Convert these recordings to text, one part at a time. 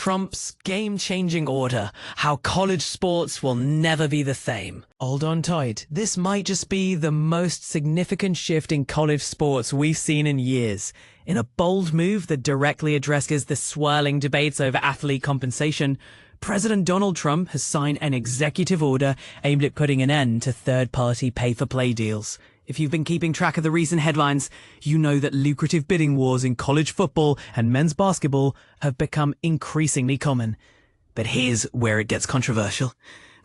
Trump's game-changing order, how college sports will never be the same. Hold on tight, this might just be the most significant shift in college sports we've seen in years. In a bold move that directly addresses the swirling debates over athlete compensation, President Donald Trump has signed an executive order aimed at putting an end to third-party pay-for-play deals. If you've been keeping track of the recent headlines, you know that lucrative bidding wars in college football and men's basketball have become increasingly common. But here's where it gets controversial.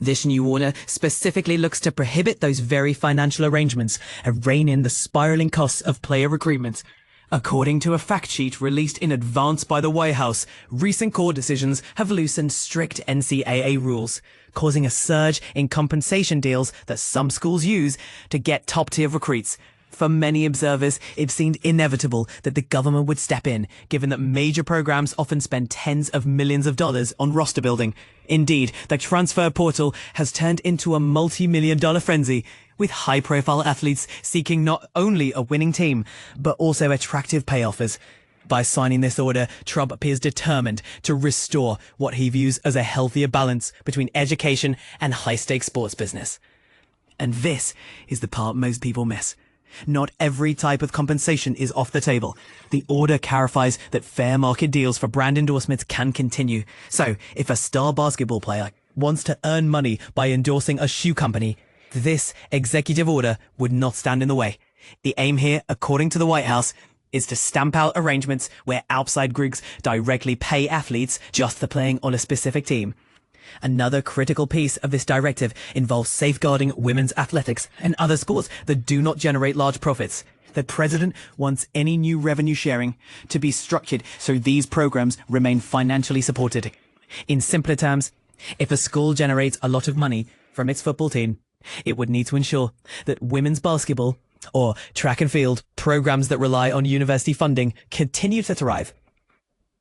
This new order specifically looks to prohibit those very financial arrangements and rein in the spiraling costs of player recruitment. According to a fact sheet released in advance by the White House, recent court decisions have loosened strict NCAA rules, causing a surge in compensation deals that some schools use to get top-tier recruits. For many observers, it seemed inevitable that the government would step in, given that major programs often spend tens of millions of dollars on roster building. Indeed, the transfer portal has turned into a multi-million-dollar frenzy, with high-profile athletes seeking not only a winning team, but also attractive pay offers. By signing this order, Trump appears determined to restore what he views as a healthier balance between education and high-stakes sports business. And this is the part most people miss. Not every type of compensation is off the table. The order clarifies that fair market deals for brand endorsements can continue. So, if a star basketball player wants to earn money by endorsing a shoe company, this executive order would not stand in the way. The aim here, according to the White House, is to stamp out arrangements where outside groups directly pay athletes just for playing on a specific team. Another critical piece of this directive involves safeguarding women's athletics and other sports that do not generate large profits. The president wants any new revenue sharing to be structured so these programs remain financially supported. In simpler terms, if a school generates a lot of money from its football team, it would need to ensure that women's basketball or track and field programs that rely on university funding continue to thrive.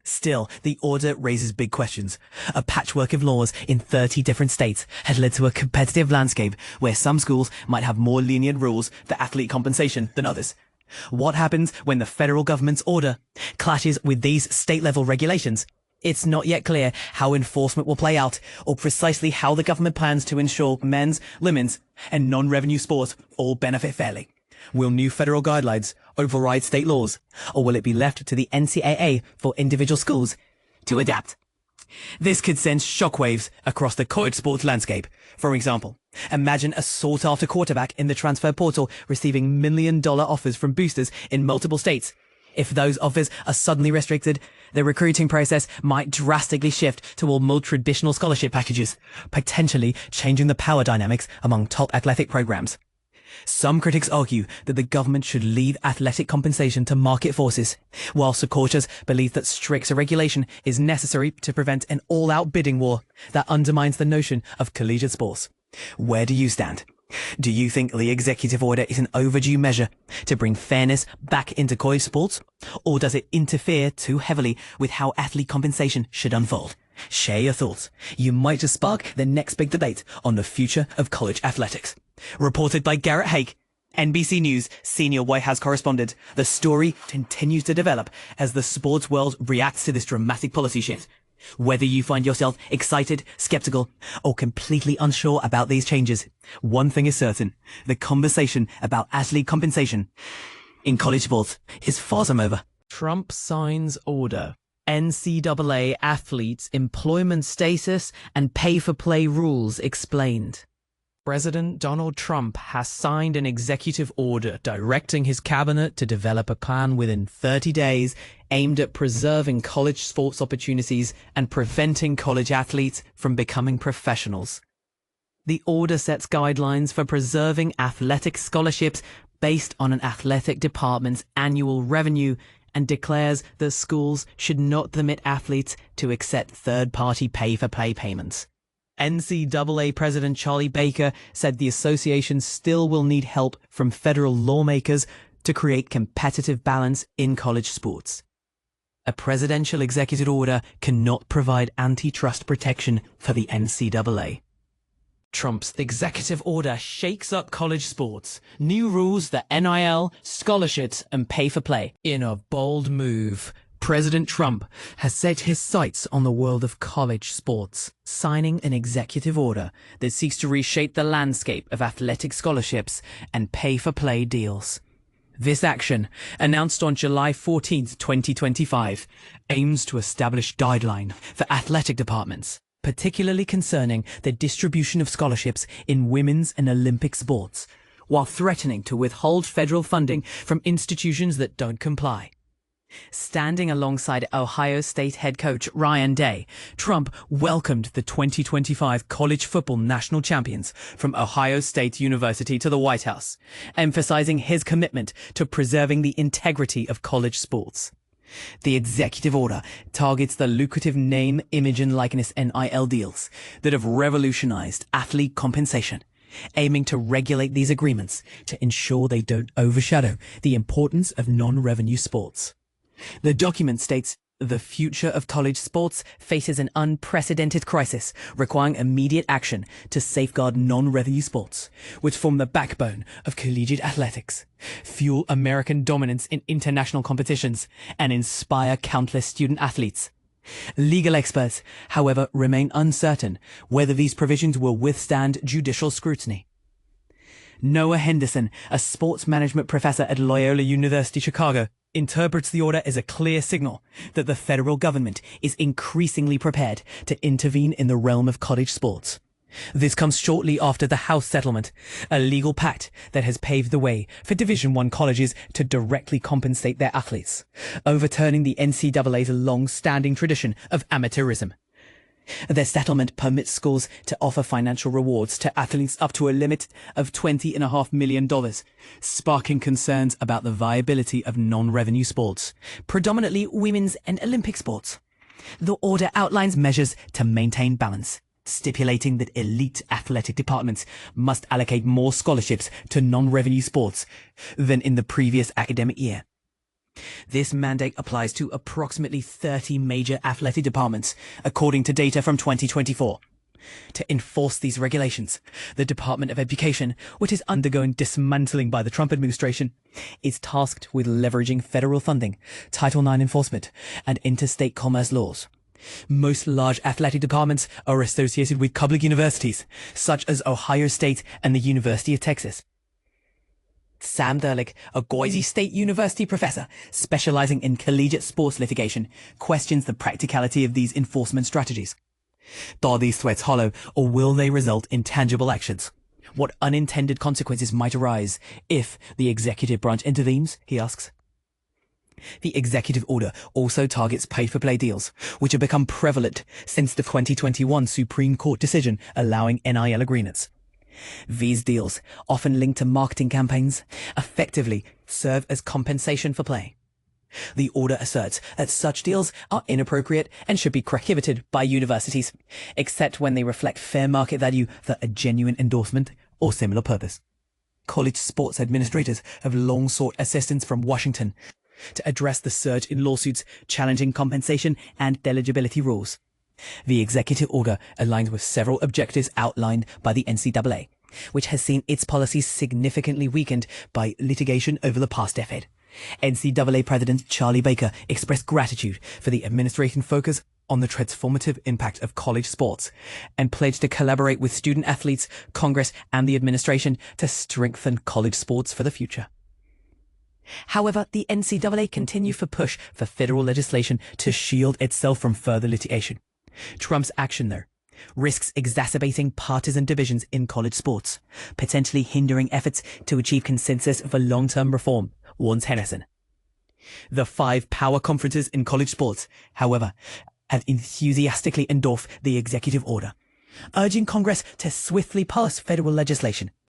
Still, the order raises big questions. A patchwork of laws in 30 different states has led to a competitive landscape where some schools might have more lenient rules for athlete compensation than others. What happens when the federal government's order clashes with these state-level regulations? It's not yet clear how enforcement will play out or precisely how the government plans to ensure men's, women's, and non-revenue sports all benefit fairly. Will new federal guidelines override state laws, or will it be left to the NCAA for individual schools to adapt? This could send shockwaves across the college sports landscape. For example, imagine a sought-after quarterback in the transfer portal receiving million-dollar offers from boosters in multiple states. If those offers are suddenly restricted, the recruiting process might drastically shift toward more traditional scholarship packages, potentially changing the power dynamics among top athletic programs. Some critics argue that the government should leave athletic compensation to market forces, while supporters believe that stricter regulation is necessary to prevent an all-out bidding war that undermines the notion of collegiate sports. Where do you stand? Do you think the executive order is an overdue measure to bring fairness back into college sports? Or does it interfere too heavily with how athlete compensation should unfold? Share your thoughts. You might just spark the next big debate on the future of college athletics. Reported by Garrett Haake, NBC News senior White House correspondent, the story continues to develop as the sports world reacts to this dramatic policy shift. Whether you find yourself excited, skeptical, or completely unsure about these changes, one thing is certain: the conversation about athlete compensation in college sports is far from over. Trump signs order. NCAA athletes' employment status and pay-for-play rules explained. President Donald Trump has signed an executive order directing his cabinet to develop a plan within 30 days aimed at preserving college sports opportunities and preventing college athletes from becoming professionals. The order sets guidelines for preserving athletic scholarships based on an athletic department's annual revenue and declares that schools should not permit athletes to accept third-party pay-for-play payments. NCAA President Charlie Baker said the association still will need help from federal lawmakers to create competitive balance in college sports. A presidential executive order cannot provide antitrust protection for the NCAA. Trump's executive order shakes up college sports. New rules that NIL, scholarships, and pay-for-play. In a bold move, President Trump has set his sights on the world of college sports, signing an executive order that seeks to reshape the landscape of athletic scholarships and pay-for-play deals. This action, announced on July 14, 2025, aims to establish guidelines for athletic departments, particularly concerning the distribution of scholarships in women's and Olympic sports, while threatening to withhold federal funding from institutions that don't comply. Standing alongside Ohio State head coach Ryan Day, Trump welcomed the 2025 college football national champions from Ohio State University to the White House, emphasizing his commitment to preserving the integrity of college sports. The executive order targets the lucrative name, image, and likeness NIL deals that have revolutionized athlete compensation, aiming to regulate these agreements to ensure they don't overshadow the importance of non-revenue sports. The document states, "The future of college sports faces an unprecedented crisis requiring immediate action to safeguard non-revenue sports, which form the backbone of collegiate athletics, fuel American dominance in international competitions, and inspire countless student athletes." Legal experts, however, remain uncertain whether these provisions will withstand judicial scrutiny. Noah Henderson, a sports management professor at Loyola University Chicago, interprets the order as a clear signal that the federal government is increasingly prepared to intervene in the realm of college sports. This comes shortly after the House settlement, a legal pact that has paved the way for Division I colleges to directly compensate their athletes, overturning the NCAA's long-standing tradition of amateurism. The settlement permits schools to offer financial rewards to athletes up to a limit of $20.5 million, sparking concerns about the viability of non-revenue sports, predominantly women's and Olympic sports. The order outlines measures to maintain balance, stipulating that elite athletic departments must allocate more scholarships to non-revenue sports than in the previous academic year. This mandate applies to approximately 30 major athletic departments, according to data from 2024. To enforce these regulations, the Department of Education, which is undergoing dismantling by the Trump administration, is tasked with leveraging federal funding, Title IX enforcement, and interstate commerce laws. Most large athletic departments are associated with public universities, such as Ohio State and the University of Texas. Sam Derlick, a Boise State University professor specializing in collegiate sports litigation, questions the practicality of these enforcement strategies. Are these threats hollow, or will they result in tangible actions? What unintended consequences might arise if the executive branch intervenes, he asks. The executive order also targets pay-for-play deals, which have become prevalent since the 2021 Supreme Court decision allowing NIL agreements. These deals, often linked to marketing campaigns, effectively serve as compensation for play. The order asserts that such deals are inappropriate and should be prohibited by universities, except when they reflect fair market value for a genuine endorsement or similar purpose. College sports administrators have long sought assistance from Washington to address the surge in lawsuits challenging compensation and eligibility rules. The executive order aligns with several objectives outlined by the NCAA, which has seen its policies significantly weakened by litigation over the past decade. NCAA President Charlie Baker expressed gratitude for the administration's focus on the transformative impact of college sports and pledged to collaborate with student athletes, Congress, and the administration to strengthen college sports for the future. However, the NCAA continues to push for federal legislation to shield itself from further litigation. Trump's action, though, risks exacerbating partisan divisions in college sports, potentially hindering efforts to achieve consensus for long-term reform, warns Henderson. The 5 power conferences in college sports, however, have enthusiastically endorsed the executive order, urging Congress to swiftly pass federal legislation